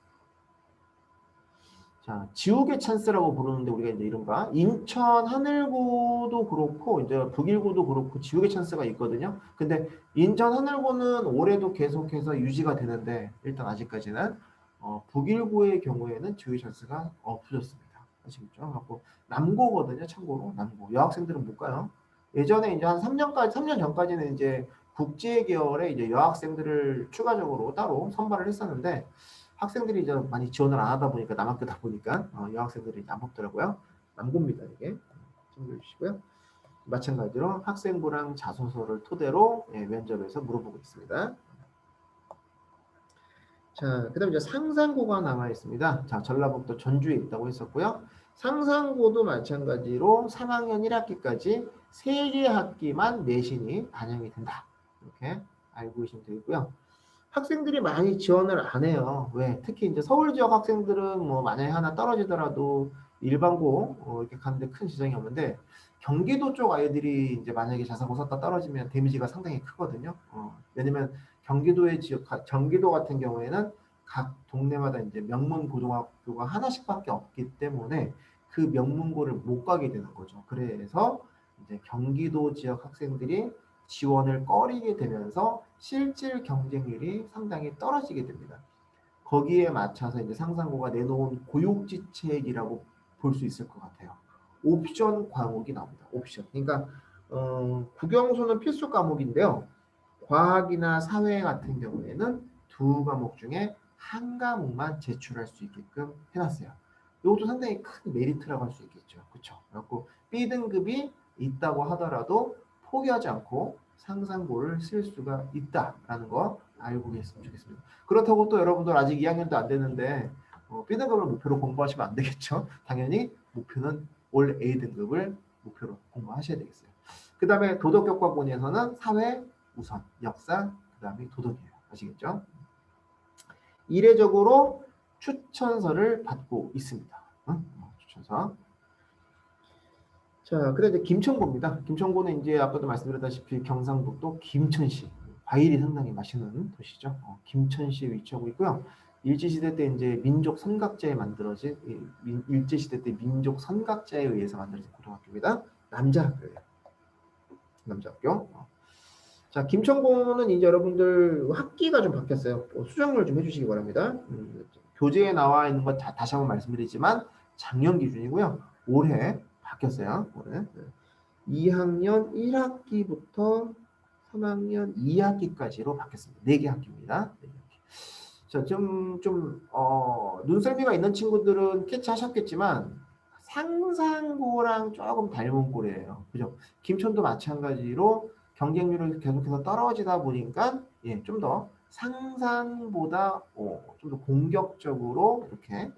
자, 지옥의 찬스라고 부르는데 우리가 이제 이른바 인천 하늘고도 그렇고 이제 북일고도 그렇고 지옥의 찬스가 있거든요. 근데 인천 하늘고는 올해도 계속해서 유지가 되는데 일단 아직까지는 북일고의 경우에는 지옥의 찬스가 없어졌습니다. 아시겠죠? 갖고 남고거든요. 참고로 남고 여학생들은 못 가요. 예전에 이제 한 3년 전까지는 이제 국제 계열의 이제 여학생들을 추가적으로 따로 선발을 했었는데. 학생들이 이제 많이 지원을 안 하다 보니까 남학교다 보니까 여학생들이 안 뽑더라고요. 남고입니다 이게. 참고해 주시고요. 마찬가지로 학생부랑 자소서를 토대로 면접에서 물어보고 있습니다. 자, 그다음 이제 상상고가 남아 있습니다. 자, 전라북도 전주에 있다고 했었고요. 상상고도 마찬가지로 3학년 1학기까지 3개 학기만 내신이 반영이 된다. 이렇게 알고 계시면 되겠고요. 학생들이 많이 지원을 안 해요. 왜? 특히 이제 서울 지역 학생들은 뭐 만약에 하나 떨어지더라도 일반고 이렇게 가는데 큰 지장이 없는데 경기도 쪽 아이들이 이제 만약에 자사고 썼다 떨어지면 데미지가 상당히 크거든요. 왜냐면 경기도의 지역, 경기도 같은 경우에는 각 동네마다 이제 명문 고등학교가 하나씩밖에 없기 때문에 그 명문고를 못 가게 되는 거죠. 그래서 이제 경기도 지역 학생들이 지원을 꺼리게 되면서 실질 경쟁률이 상당히 떨어지게 됩니다. 거기에 맞춰서 이제 상상고가 내놓은 고육지책이라고 볼 수 있을 것 같아요. 옵션 과목이 나옵니다. 옵션. 그러니까 국영수는 필수 과목인데요. 과학이나 사회 같은 경우에는 2과목 중에 한 과목만 제출할 수 있게끔 해놨어요. 이것도 상당히 큰 메리트라고 할 수 있겠죠. 그렇죠? 그래서 B등급이 있다고 하더라도 포기하지 않고 상상고를 쓸 수가 있다라는 거 알고 계셨으면 좋겠습니다. 그렇다고 또 여러분들 아직 2학년도 안 됐는데 B등급을 목표로 공부하시면 안 되겠죠. 당연히 목표는 올 A등급을 목표로 공부하셔야 되겠어요. 그 다음에 도덕교과본에서는 사회 우선, 역사, 그 다음에 도덕이에요. 아시겠죠? 이례적으로 추천서를 받고 있습니다. 추천서. 자, 그다음 이제 김천고입니다. 김천고는 이제 아까도 말씀드렸다시피 경상북도 김천시. 과일이 상당히 맛있는 도시죠. 김천시에 위치하고 있고요. 일제시대 때 이제 민족 선각제에 만들어진 일제시대 때 민족 선각제에 의해서 만들어진 고등학교입니다. 남자 학교예요. 남자 학교. 자, 김천고는 이제 여러분들 학기가 좀 바뀌었어요. 수정을 좀 해주시기 바랍니다. 교재에 나와 있는 것 다시 한번 말씀드리지만 작년 기준이고요. 올해 바뀌었어요. 올해. 2학년 1학기부터 3학년 2학기까지로 바뀌었습니다. 4개 학기입니다. 4개 학기. 자, 눈썰미가 있는 친구들은 캐치하셨겠지만 상상고랑 조금 닮은 꼴이에요. 그죠? 김천도 마찬가지로 경쟁률을 계속해서 떨어지다 보니까 예, 좀 더 상상보다 좀 더 공격적으로 이렇게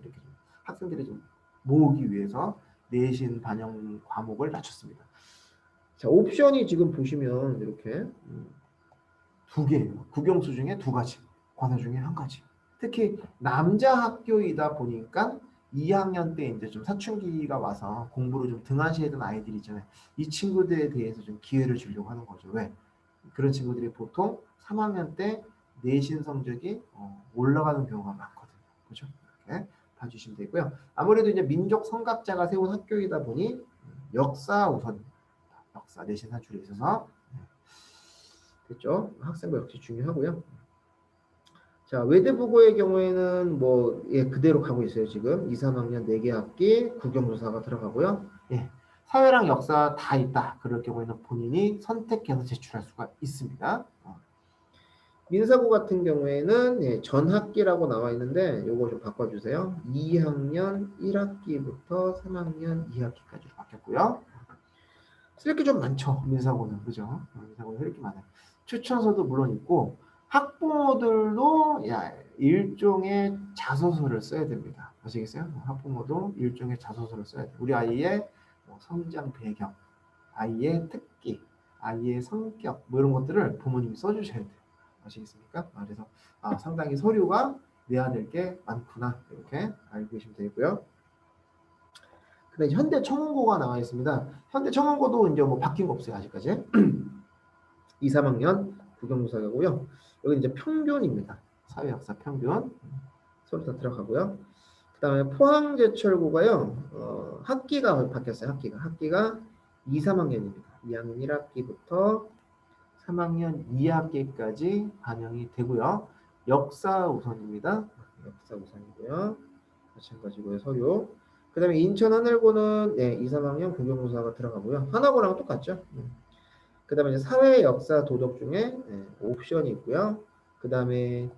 학생들이 좀 모으기 위해서 내신 반영 과목을 낮췄습니다. 자, 옵션이 지금 보시면 이렇게 두 개예요. 국영수 중에 두 가지, 과사 중에 한 가지. 특히 남자 학교이다 보니까 2학년 때 이제 좀 사춘기가 와서 공부를 좀 등한시하던 아이들이 있잖아요. 이 친구들에 대해서 좀 기회를 주려고 하는 거죠. 왜? 그런 친구들이 보통 3학년 때 내신 성적이 올라가는 경우가 많거든요. 그렇죠? 이렇게 봐주시면 되고요. 아무래도 이제 민족 성각자가 세운 학교이다 보니 역사 우선, 역사 내신 산출에 있어서 됐죠? 학생부 역시 중요하고요. 자, 외대부고의 경우에는 뭐 예, 그대로 가고 있어요. 지금 2, 3학년 4개 학기 국영조사가 들어가고요. 예, 사회랑 역사 다 있다. 그럴 경우에는 본인이 선택해서 제출할 수가 있습니다. 민사고 같은 경우에는 예, 전 학기라고 나와 있는데 요거 좀 바꿔주세요. 2학년 1학기부터 3학년 2학기까지로 바뀌었고요. 쓸 게 좀 많죠. 민사고는. 그죠? 민사고는 쓸 게 많아요. 추천서도 물론 있고 학부모들도 일종의 자소서를 써야 됩니다. 아시겠어요? 학부모도 일종의 자소서를 써야 돼요. 우리 아이의 성장 배경, 아이의 특기, 아이의 성격 뭐 이런 것들을 부모님이 써주셔야 돼요. 아시겠습니까? 그래서 상당히 서류가 내야 될 게 많구나 이렇게 알고 계시면 되고요. 근데 현대 청원고가 나와 있습니다. 현대 청원고도 이제 뭐 바뀐 거 없어요 아직까지. 2, 3학년 국영조사고요. 여기 이제 평균입니다. 사회역사 평균 서류 다 들어가고요. 그다음에 포항제철고가요. 학기가 바뀌었어요. 학기가 2, 3학년입니다. 2학년 1학기부터 3학년 2학기까지 반영이 되고요. 역사 우선입니다. 역사 우선이고요. 마찬가지고요. 서류. 그 다음에 인천 하늘고는 2, 3학년 국영조사가 들어가고요. 하나고랑 똑같죠. 그 다음에 사회 역사 도덕 중에 옵션이 있고요. 그 다음에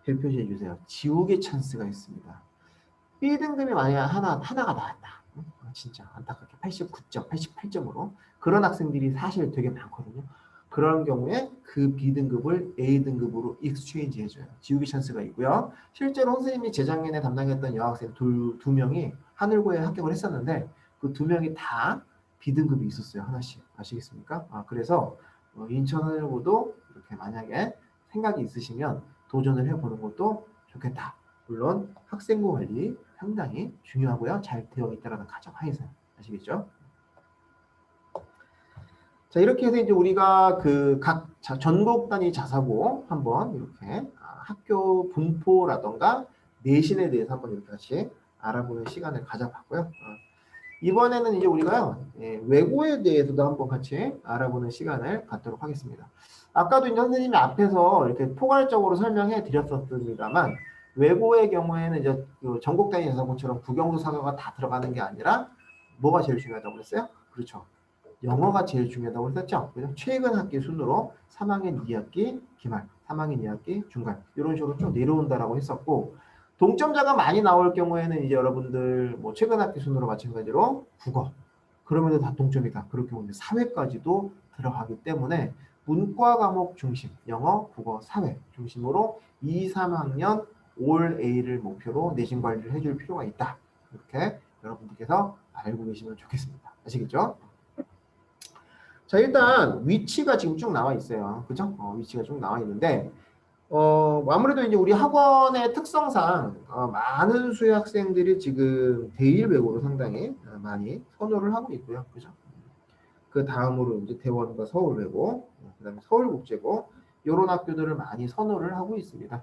별표시 해주세요. 지우개 찬스가 있습니다. B등급이 만약 하나가 나왔다. 진짜 안타깝게 89점, 88점으로 그런 학생들이 사실 되게 많거든요. 그런 경우에 그 B등급을 A등급으로 익스체인지 해줘요. 지우개 찬스가 있고요. 실제로 선생님이 재작년에 담당했던 여학생 두 명이 하늘고에 합격을 했었는데 그 두 명이 다 B등급이 있었어요. 하나씩. 아시겠습니까? 그래서 인천 하늘고도 이렇게 만약에 생각이 있으시면 도전을 해보는 것도 좋겠다. 물론 학생부 관리 상당히 중요하고요. 잘 되어 있다는 가정하에서 아시겠죠? 자, 이렇게 해서 이제 우리가 그 각 전국 단위 자사고 한번 이렇게 학교 분포라던가 내신에 대해서 한번 이렇게 같이 알아보는 시간을 가져봤고요. 이번에는 이제 우리가요, 외고에 대해서도 한번 같이 알아보는 시간을 갖도록 하겠습니다. 아까도 이제 선생님이 앞에서 이렇게 포괄적으로 설명해 드렸었습니다만, 외고의 경우에는 이제 그 전국 단위 자사고처럼 국영수 사과가 다 들어가는 게 아니라 뭐가 제일 중요하다고 그랬어요? 그렇죠. 영어가 제일 중요하다고 했었죠. 그래서 최근 학기 순으로 3학년 2학기 기말, 3학년 2학기 중간 이런 식으로 쭉 내려온다라고 했었고 동점자가 많이 나올 경우에는 이제 여러분들 뭐 최근 학기 순으로 마찬가지로 국어 그러면 다 동점이다. 그럴 경우는 사회까지도 들어가기 때문에 문과 과목 중심, 영어, 국어, 사회 중심으로 2, 3학년 올 A를 목표로 내신 관리를 해줄 필요가 있다. 이렇게 여러분들께서 알고 계시면 좋겠습니다. 아시겠죠? 자, 일단 위치가 지금 쭉 나와 있어요. 그죠? 위치가 쭉 나와 있는데 아무래도 이제 우리 학원의 특성상 많은 수의 학생들이 지금 대일 외고로 상당히 많이 선호를 하고 있고요. 그죠? 그 다음으로 이제 대원과 서울 외고, 그다음에 서울국제고 이런 학교들을 많이 선호를 하고 있습니다.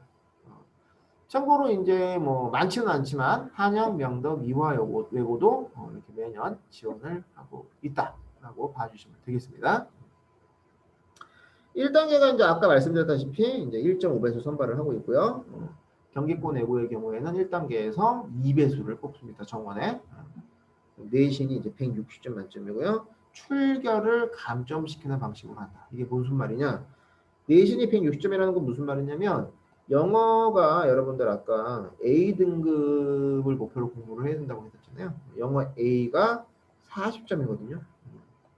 참고로 이제 뭐 많지는 않지만 한양, 명덕, 미화 외고도 이렇게 매년 지원을 하고 있다라고 봐주시면 되겠습니다. 1단계가 이제 아까 말씀드렸다시피 이제 1.5배수 선발을 하고 있고요. 경기권 내고의 경우에는 1단계에서 2배수를 뽑습니다. 정원에. 내신이 이제 160점 만점이고요. 출결을 감점시키는 방식으로 한다. 이게 무슨 말이냐? 내신이 160점이라는 건 무슨 말이냐면 영어가 여러분들 아까 A 등급을 목표로 공부를 해야 된다고 했었잖아요. 영어 A가 40점이거든요.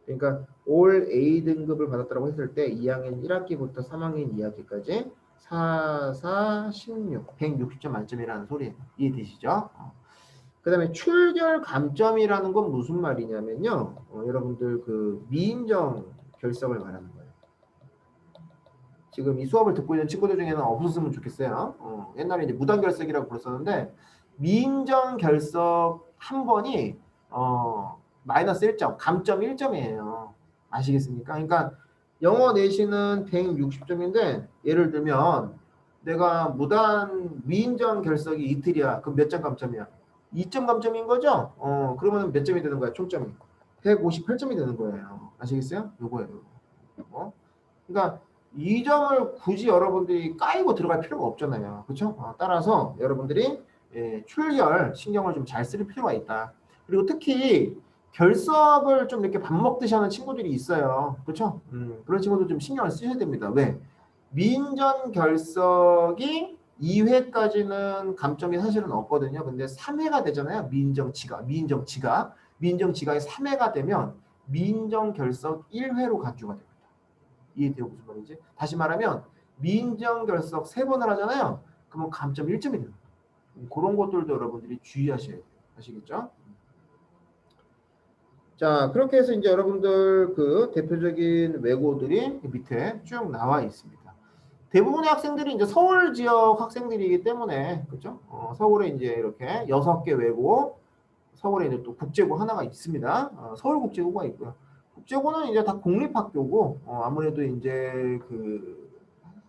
그러니까 올 A 등급을 받았다고 했을 때 2학년 1학기부터 3학년 2학기까지 4, 4, 16, 160점 만점이라는 소리예요. 이해되시죠? 그 다음에 출결 감점이라는 건 무슨 말이냐면요. 여러분들 그 미인정 결석을 말하는 거예요. 지금 이 수업을 듣고 있는 친구들 중에는 없었으면 좋겠어요. 옛날에 이제 무단 결석이라고 불렀었는데 미인정 결석 한 번이 마이너스 1점, 감점 1점이에요. 아시겠습니까? 그러니까 영어 내신은 160점인데 예를 들면 내가 무단 미인정 결석이 이틀이야. 그럼 몇 점 감점이야? 2점 감점인 거죠? 그러면 몇 점이 되는 거야? 총점이 158점이 되는 거예요. 아시겠어요? 요거예요. 요거. 그러니까 이 점을 굳이 여러분들이 까이고 들어갈 필요가 없잖아요. 그렇죠? 따라서 여러분들이 출결 신경을 좀 잘 쓸 필요가 있다. 그리고 특히 결석을 좀 이렇게 밥 먹듯이 하는 친구들이 있어요. 그렇죠? 그런 친구들 좀 신경을 쓰셔야 됩니다. 왜? 민전 결석이 2회까지는 감점이 사실은 없거든요. 근데 3회가 되잖아요. 민정치가 3회가 되면 민정 결석 1회로 간주가 됩니다. 이해돼요? 무슨 말인지? 다시 말하면 민정 결석 3번을 하잖아요. 그러면 감점 1점이 됩니다. 그런 것들도 여러분들이 주의하셔야 돼요. 아시겠죠? 자, 그렇게 해서 이제 여러분들 그 대표적인 외고들이 밑에 쭉 나와 있습니다. 대부분의 학생들이 이제 서울 지역 학생들이기 때문에, 그죠? 서울에 이제 이렇게 6개 외고, 서울에 이제 또 국제고 하나가 있습니다. 서울국제고가 있고요. 국제고는 이제 다 공립학교고, 아무래도 이제 그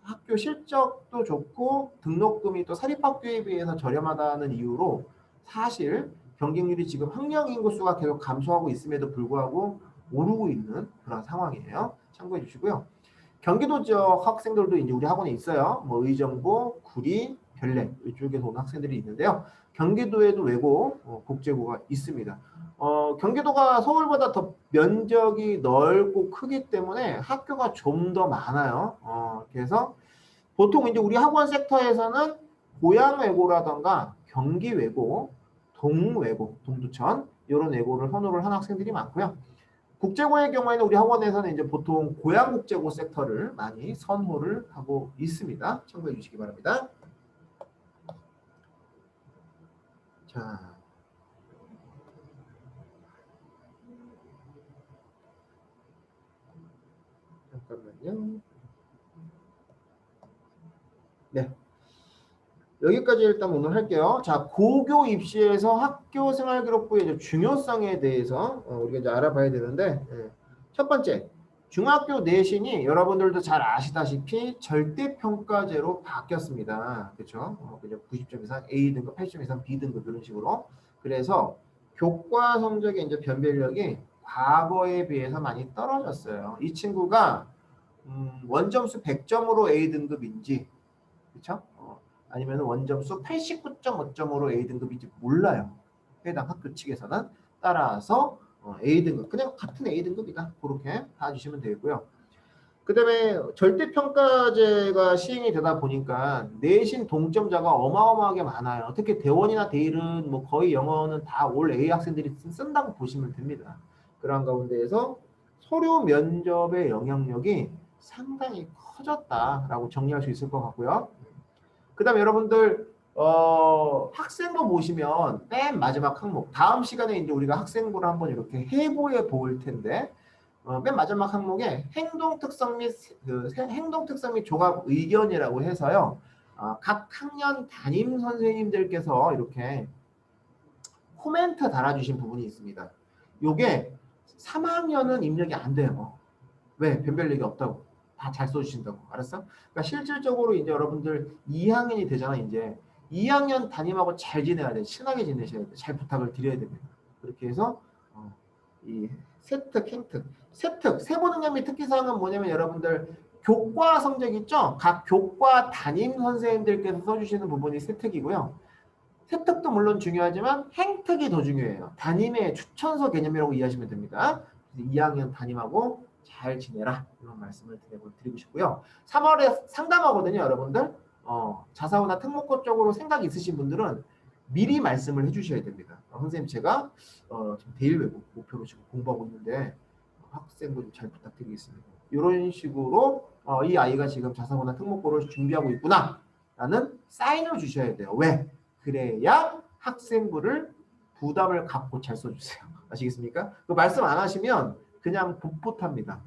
학교 실적도 좋고, 등록금이 또 사립학교에 비해서 저렴하다는 이유로 사실 경쟁률이 지금 학령 인구수가 계속 감소하고 있음에도 불구하고 오르고 있는 그런 상황이에요. 참고해 주시고요. 경기도 지역 학생들도 이제 우리 학원에 있어요. 뭐 의정부, 구리, 별내 이쪽에서 온 학생들이 있는데요. 경기도에도 외고 국제고가 있습니다. 경기도가 서울보다 더 면적이 넓고 크기 때문에 학교가 좀 더 많아요. 그래서 보통 이제 우리 학원 섹터에서는 고양 외고라던가 경기 외고, 동 외고, 동두천 이런 외고를 선호를 하는 학생들이 많고요. 국제고의 경우에는 우리 학원에서는 이제 보통 고양국제고 섹터를 많이 선호를 하고 있습니다. 참고해 주시기 바랍니다. 자, 잠깐만요. 네. 여기까지 일단 오늘 할게요. 자, 고교 입시에서 학교 생활기록부의 이제 중요성에 대해서 우리가 이제 알아봐야 되는데, 첫 번째, 중학교 내신이 여러분들도 잘 아시다시피 절대평가제로 바뀌었습니다. 그렇죠? 90점 이상 A 등급, 80점 이상 B 등급 이런 식으로. 그래서 교과 성적의 이제 변별력이 과거에 비해서 많이 떨어졌어요. 이 친구가 원점수 100점으로 A 등급인지, 그렇죠? 아니면 원점수 89.5점으로 A 등급인지 몰라요. 해당 학교 측에서는. 따라서 A 등급, 그냥 같은 A 등급이다. 그렇게 봐주시면 되고요. 그 다음에 절대평가제가 시행이 되다 보니까 내신 동점자가 어마어마하게 많아요. 특히 대원이나 대일은 뭐 거의 영어는 다 올 A 학생들이 쓴다고 보시면 됩니다. 그런 가운데에서 서류 면접의 영향력이 상당히 커졌다라고 정리할 수 있을 것 같고요. 그 다음에 여러분들 학생부 보시면 맨 마지막 항목, 다음 시간에 이제 우리가 학생부를 한번 이렇게 해보해 볼 텐데 맨 마지막 항목에 행동특성 및 조합 의견이라고 해서요. 각 학년 담임 선생님들께서 이렇게 코멘트 달아주신 부분이 있습니다. 요게 3학년은 입력이 안 돼요. 왜? 변별력이 없다고. 다 잘 써주신다고. 알았어? 그러니까 실질적으로 이제 여러분들 2학년이 되잖아, 이제. 2학년 담임하고 잘 지내야 돼. 친하게 지내셔야 돼. 잘 부탁을 드려야 됩니다. 그렇게 해서, 이 세특, 행특. 세특, 세부능력 및 특기사항은 뭐냐면 여러분들 교과 성적 있죠? 각 교과 담임 선생님들께서 써주시는 부분이 세특이고요. 세특도 물론 중요하지만 행특이 더 중요해요. 담임의 추천서 개념이라고 이해하시면 됩니다. 2학년 담임하고 잘 지내라 이런 말씀을 드리고 싶고요. 3월에 상담하거든요, 여러분들. 자사고나 특목고 쪽으로 생각이 있으신 분들은 미리 말씀을 해주셔야 됩니다. 선생님 제가 지금 대일 외국 목표로 지금 공부하고 있는데 학생분 좀 잘 부탁드리겠습니다. 이런 식으로 이 아이가 지금 자사고나 특목고를 준비하고 있구나 라는 사인을 주셔야 돼요. 왜? 그래야 학생부를 부담을 갖고 잘 써주세요. 아시겠습니까? 그 말씀 안 하시면 그냥 풋풋합니다.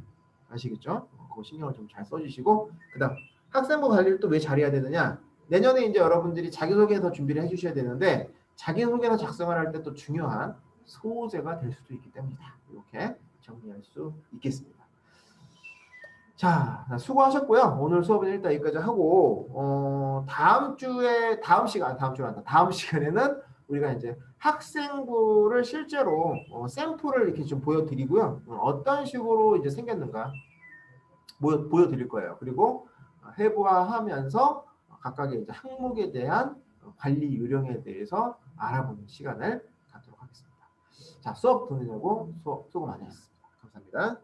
아시겠죠? 그거 신경을 좀 잘 써주시고, 그 다음 학생부 관리를 또 왜 잘해야 되느냐? 내년에 이제 여러분들이 자기소개서 준비를 해주셔야 되는데, 자기소개서 작성을 할 때 또 중요한 소재가 될 수도 있기 때문이다. 이렇게 정리할 수 있겠습니다. 자, 수고하셨고요. 오늘 수업은 일단 여기까지 하고, 다음 시간에는 우리가 이제 학생부를 실제로 샘플을 이렇게 좀 보여드리고요. 어떤 식으로 이제 생겼는가 보여드릴 거예요. 그리고 해부하면서 각각의 이제 항목에 대한 관리 요령에 대해서 알아보는 시간을 갖도록 하겠습니다. 자, 수업 듣느라고 수고 많이 했습니다. 감사합니다.